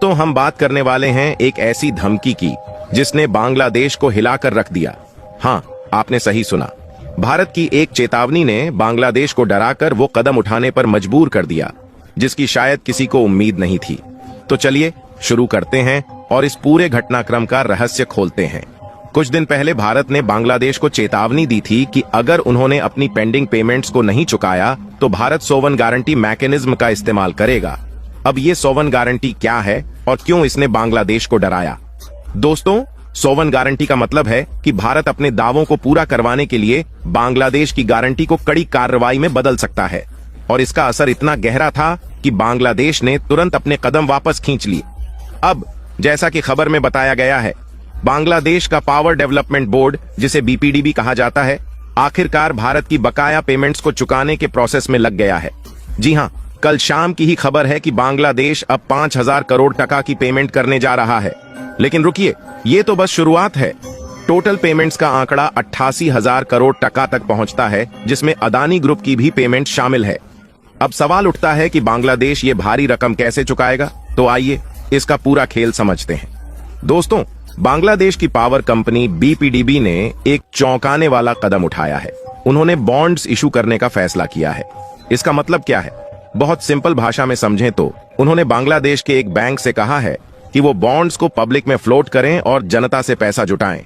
तो हम बात करने वाले हैं एक ऐसी धमकी की जिसने बांग्लादेश को हिलाकर रख दिया। हाँ, आपने सही सुना। भारत की एक चेतावनी ने बांग्लादेश को डराकर वो कदम उठाने पर मजबूर कर दिया जिसकी शायद किसी को उम्मीद नहीं थी। तो चलिए शुरू करते हैं और इस पूरे घटनाक्रम का रहस्य खोलते हैं। कुछ दिन पहले भारत ने बांग्लादेश को चेतावनी दी थी कि अगर उन्होंने अपनी पेंडिंग पेमेंट्स को नहीं चुकाया तो भारत सोवन गारंटी मैकेनिज्म का इस्तेमाल करेगा। अब ये सोवन गारंटी क्या है और क्यों इसने बांग्लादेश को डराया? दोस्तों, सोवन गारंटी का मतलब है कि भारत अपने दावों को पूरा करवाने के लिए बांग्लादेश की गारंटी को कड़ी कार्रवाई में बदल सकता है। और इसका असर इतना गहरा था कि बांग्लादेश ने तुरंत अपने कदम वापस खींच लिए। अब जैसा कि खबर में बताया गया है, बांग्लादेश का पावर डेवलपमेंट बोर्ड, जिसे बीपीडीबी कहा जाता है, आखिरकार भारत की बकाया पेमेंट्स को चुकाने के प्रोसेस में लग गया है। जी हां, कल शाम की ही खबर है कि बांग्लादेश अब 5,000 करोड़ टका की पेमेंट करने जा रहा है। लेकिन रुकिए, ये तो बस शुरुआत है। टोटल पेमेंट्स का आंकड़ा 88,000 करोड़ टका तक पहुंचता है, जिसमें अदानी ग्रुप की भी पेमेंट शामिल है। अब सवाल उठता है कि बांग्लादेश ये भारी रकम कैसे चुकाएगा? तो आइए इसका पूरा खेल समझते हैं। दोस्तों, बांग्लादेश की पावर कंपनी बीपीडीबी ने एक चौंकाने वाला कदम उठाया है। उन्होंने बॉन्ड्स इशू करने का फैसला किया है। इसका मतलब क्या है? बहुत सिंपल भाषा में समझें तो उन्होंने बांग्लादेश के एक बैंक से कहा है कि वो बॉन्ड्स को पब्लिक में फ्लोट करें और जनता से पैसा जुटाएं।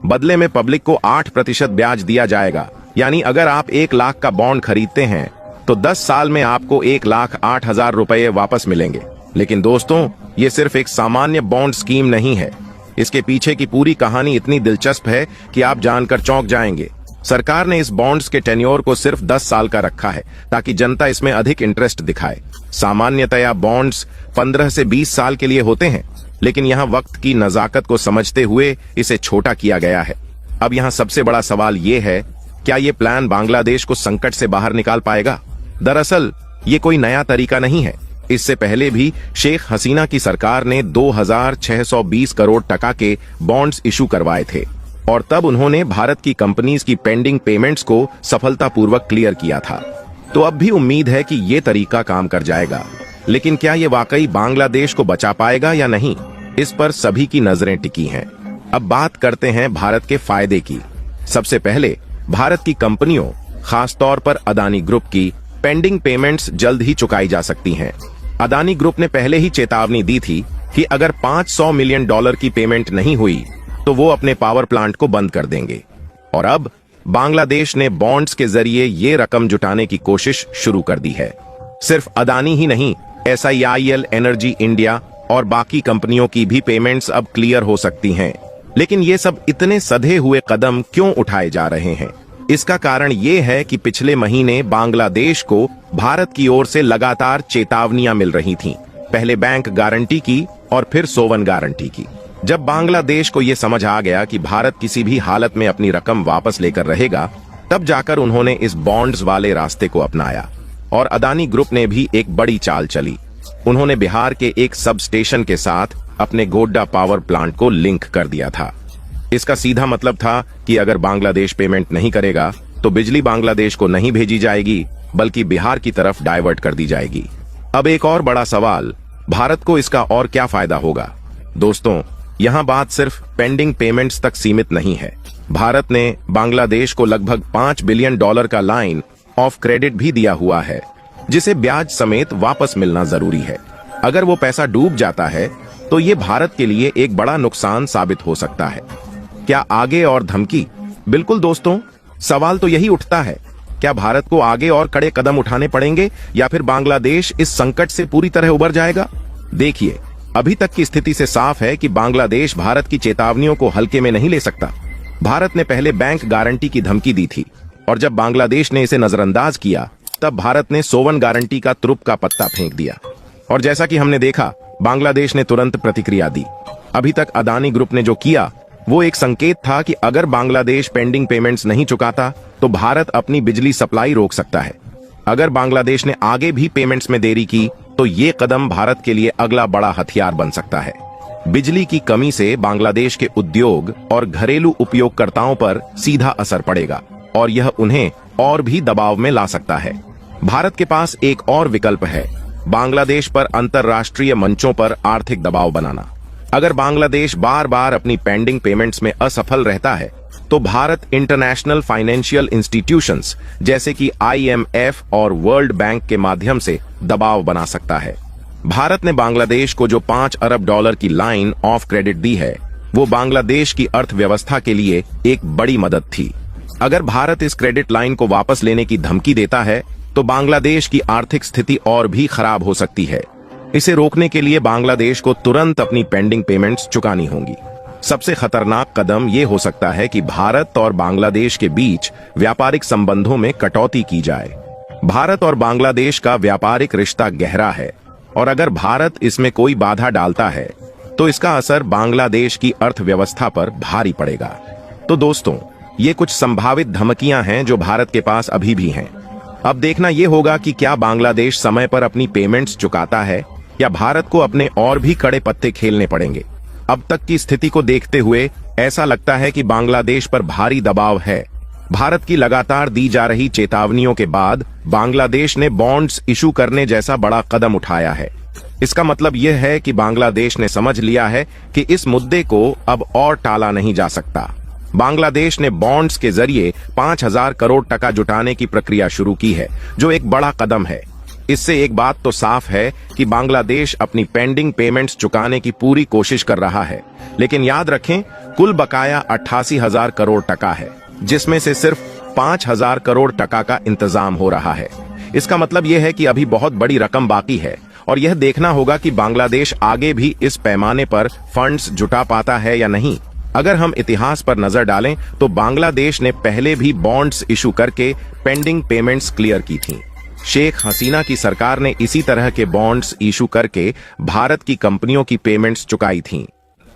बदले में पब्लिक को 8% ब्याज दिया जाएगा। यानी अगर आप 1 लाख का बॉन्ड खरीदते हैं तो 10 साल में आपको 1,08,000 रुपए वापस मिलेंगे। लेकिन दोस्तों, ये सिर्फ एक सामान्य बॉन्ड स्कीम नहीं है। इसके पीछे की पूरी कहानी इतनी दिलचस्प है कि आप जानकर चौंक जाएंगे। सरकार ने इस बॉन्ड्स के टेन्योर को सिर्फ 10 साल का रखा है ताकि जनता इसमें अधिक इंटरेस्ट दिखाए। सामान्यतया बॉन्ड्स 15 से 20 साल के लिए होते हैं, लेकिन यहाँ वक्त की नजाकत को समझते हुए इसे छोटा किया गया है। अब यहाँ सबसे बड़ा सवाल ये है, क्या ये प्लान बांग्लादेश को संकट से बाहर निकाल पाएगा? दरअसल ये कोई नया तरीका नहीं है। इससे पहले भी शेख हसीना की सरकार ने 2,620 करोड़ टका के बॉन्ड्स इशू करवाए थे और तब उन्होंने भारत की कंपनीज की पेंडिंग पेमेंट्स को सफलतापूर्वक क्लियर किया था। तो अब भी उम्मीद है कि ये तरीका काम कर जाएगा। लेकिन क्या ये वाकई बांग्लादेश को बचा पाएगा या नहीं, इस पर सभी की नजरें टिकी हैं। अब बात करते हैं भारत के फायदे की। सबसे पहले भारत की कंपनियों, खासतौर पर अदानी ग्रुप की पेंडिंग पेमेंट्स जल्द ही चुकाई जा सकती हैं। अदानी ग्रुप ने पहले ही चेतावनी दी थी कि अगर $500 मिलियन की पेमेंट नहीं हुई तो वो अपने पावर प्लांट को बंद कर देंगे। और अब बांग्लादेश ने बॉन्ड्स के जरिए ये रकम जुटाने की कोशिश शुरू कर दी है। सिर्फ अदानी ही नहीं, SIIL एनर्जी इंडिया और बाकी कंपनियों की भी पेमेंट्स अब क्लियर हो सकती हैं। लेकिन ये सब इतने सधे हुए कदम क्यों उठाए जा रहे हैं? इसका कारण ये है कि पिछले महीने बांग्लादेश को भारत की ओर से लगातार चेतावनियां मिल रही थीं। पहले बैंक गारंटी की और फिर सोवन गारंटी की। जब बांग्लादेश को यह समझ आ गया कि भारत किसी भी हालत में अपनी रकम वापस लेकर रहेगा, तब जाकर उन्होंने इस बॉन्ड्स वाले रास्ते को अपनाया। और अदानी ग्रुप ने भी एक बड़ी चाल चली। उन्होंने बिहार के एक सब स्टेशन के साथ अपने गोड्डा पावर प्लांट को लिंक कर दिया था। इसका सीधा मतलब था कि अगर बांग्लादेश पेमेंट नहीं करेगा तो बिजली बांग्लादेश को नहीं भेजी जाएगी, बल्कि बिहार की तरफ डाइवर्ट कर दी जाएगी। अब एक और बड़ा सवाल, भारत को इसका और क्या फायदा होगा? दोस्तों, यहाँ बात सिर्फ पेंडिंग पेमेंट्स तक सीमित नहीं है। भारत ने बांग्लादेश को लगभग $5 बिलियन का लाइन ऑफ क्रेडिट भी दिया हुआ है, जिसे ब्याज समेत वापस मिलना जरूरी है। अगर वो पैसा डूब जाता है तो ये भारत के लिए एक बड़ा नुकसान साबित हो सकता है। क्या आगे और धमकी? बिल्कुल दोस्तों, सवाल तो यही उठता है, क्या भारत को आगे और कड़े कदम उठाने पड़ेंगे या फिर बांग्लादेश इस संकट से पूरी तरह उबर जाएगा? देखिए, अभी तक की स्थिति से साफ है कि बांग्लादेश भारत की चेतावनियों को हल्के में नहीं ले सकता। भारत ने पहले बैंक गारंटी की धमकी दी थी और जब बांग्लादेश ने इसे नजरअंदाज किया, तब भारत ने सोवन गारंटी का तुरुप का पत्ता फेंक दिया। और जैसा कि हमने देखा, बांग्लादेश ने तुरंत प्रतिक्रिया दी। अभी तक अदानी ग्रुप ने जो किया वो एक संकेत था कि अगर बांग्लादेश पेंडिंग पेमेंट्स नहीं चुकाता तो भारत अपनी बिजली सप्लाई रोक सकता है। अगर बांग्लादेश ने आगे भी पेमेंट्स में देरी की तो ये कदम भारत के लिए अगला बड़ा हथियार बन सकता है। बिजली की कमी से बांग्लादेश के उद्योग और घरेलू उपयोगकर्ताओं पर सीधा असर पड़ेगा और यह उन्हें और भी दबाव में ला सकता है। भारत के पास एक और विकल्प है। बांग्लादेश पर अंतर्राष्ट्रीय मंचों पर आर्थिक दबाव बनाना। अगर बांग्लादेश बार बार अपनी पेंडिंग पेमेंट्स में असफल रहता है तो भारत इंटरनेशनल फाइनेंशियल इंस्टीट्यूशंस जैसे कि IMF और वर्ल्ड बैंक के माध्यम से दबाव बना सकता है। भारत ने बांग्लादेश को जो $5 अरब की लाइन ऑफ क्रेडिट दी है वो बांग्लादेश की अर्थव्यवस्था के लिए एक बड़ी मदद थी। अगर भारत इस क्रेडिट लाइन को वापस लेने की धमकी देता है तो बांग्लादेश की आर्थिक स्थिति और भी खराब हो सकती है। इसे रोकने के लिए बांग्लादेश को तुरंत अपनी पेंडिंग पेमेंट्स चुकानी होंगी। सबसे खतरनाक कदम यह हो सकता है कि भारत और बांग्लादेश के बीच व्यापारिक संबंधों में कटौती की जाए। भारत और बांग्लादेश का व्यापारिक रिश्ता गहरा है और अगर भारत इसमें कोई बाधा डालता है तो इसका असर बांग्लादेश की अर्थव्यवस्था पर भारी पड़ेगा। तो दोस्तों, ये कुछ संभावित धमकियां हैं जो भारत के पास अभी भी हैं। अब देखना यह होगा कि क्या बांग्लादेश समय पर अपनी पेमेंट्स चुकाता है या भारत को अपने और भी कड़े पत्ते खेलने पड़ेंगे। अब तक की स्थिति को देखते हुए ऐसा लगता है कि बांग्लादेश पर भारी दबाव है। भारत की लगातार दी जा रही चेतावनियों के बाद बांग्लादेश ने बॉन्ड्स इशू करने जैसा बड़ा कदम उठाया है। इसका मतलब यह है कि बांग्लादेश ने समझ लिया है कि इस मुद्दे को अब और टाला नहीं जा सकता। बांग्लादेश ने बॉन्ड्स के जरिए 5,000 करोड़ टका जुटाने की प्रक्रिया शुरू की है, जो एक बड़ा कदम है। इससे एक बात तो साफ है कि बांग्लादेश अपनी पेंडिंग पेमेंट्स चुकाने की पूरी कोशिश कर रहा है, लेकिन याद रखें कुल बकाया 88,000 करोड़ टका है, जिसमें से सिर्फ 5,000 करोड़ टका का इंतजाम हो रहा है। इसका मतलब यह है कि अभी बहुत बड़ी रकम बाकी है और यह देखना होगा कि बांग्लादेश आगे भी इस पैमाने पर फंड्स जुटा पाता है या नहीं। अगर हम इतिहास पर नजर डालें तो बांग्लादेश ने पहले भी बॉन्ड्स इशू करके पेंडिंग पेमेंट्स क्लियर की थीं। शेख हसीना की सरकार ने इसी तरह के बॉन्ड्स इशू करके भारत की कंपनियों की पेमेंट्स चुकाई थीं।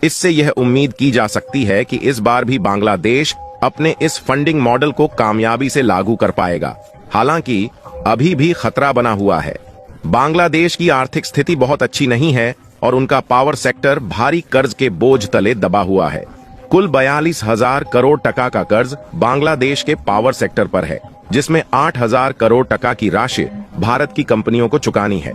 इससे यह उम्मीद की जा सकती है कि इस बार भी बांग्लादेश अपने इस फंडिंग मॉडल को कामयाबी से लागू कर पाएगा। हालांकि अभी भी खतरा बना हुआ है। बांग्लादेश की आर्थिक स्थिति बहुत अच्छी नहीं है और उनका पावर सेक्टर भारी कर्ज के बोझ तले दबा हुआ है। कुल 42,000 करोड़ टका का कर्ज बांग्लादेश के पावर सेक्टर पर है, जिसमें 8,000 करोड़ टका की राशि भारत की कंपनियों को चुकानी है।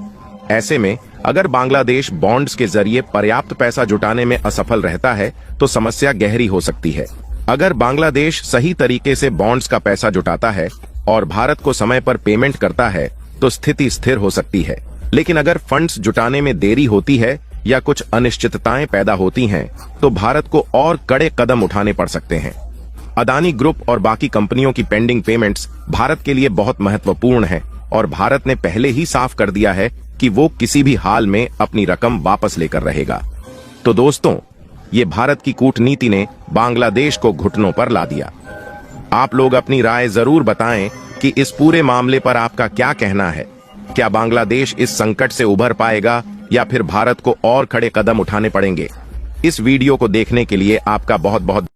ऐसे में अगर बांग्लादेश बॉन्ड्स के जरिए पर्याप्त पैसा जुटाने में असफल रहता है तो समस्या गहरी हो सकती है। अगर बांग्लादेश सही तरीके से बॉन्ड्स का पैसा जुटाता है और भारत को समय पर पेमेंट करता है तो स्थिति स्थिर हो सकती है, लेकिन अगर फंड्स जुटाने में देरी होती है या कुछ अनिश्चितताएं पैदा होती हैं तो भारत को और कड़े कदम उठाने पड़ सकते हैं। अदानी ग्रुप और बाकी कंपनियों की पेंडिंग पेमेंट्स भारत के लिए बहुत महत्वपूर्ण है और भारत ने पहले ही साफ कर दिया है कि वो किसी भी हाल में अपनी रकम वापस लेकर रहेगा। तो दोस्तों, ये भारत की कूटनीति ने बांग्लादेश को घुटनों पर ला दिया। आप लोग अपनी राय जरूर बताएं कि इस पूरे मामले पर आपका क्या कहना है। क्या बांग्लादेश इस संकट से उभर पाएगा या फिर भारत को और कड़े कदम उठाने पड़ेंगे? इस वीडियो को देखने के लिए आपका बहुत बहुत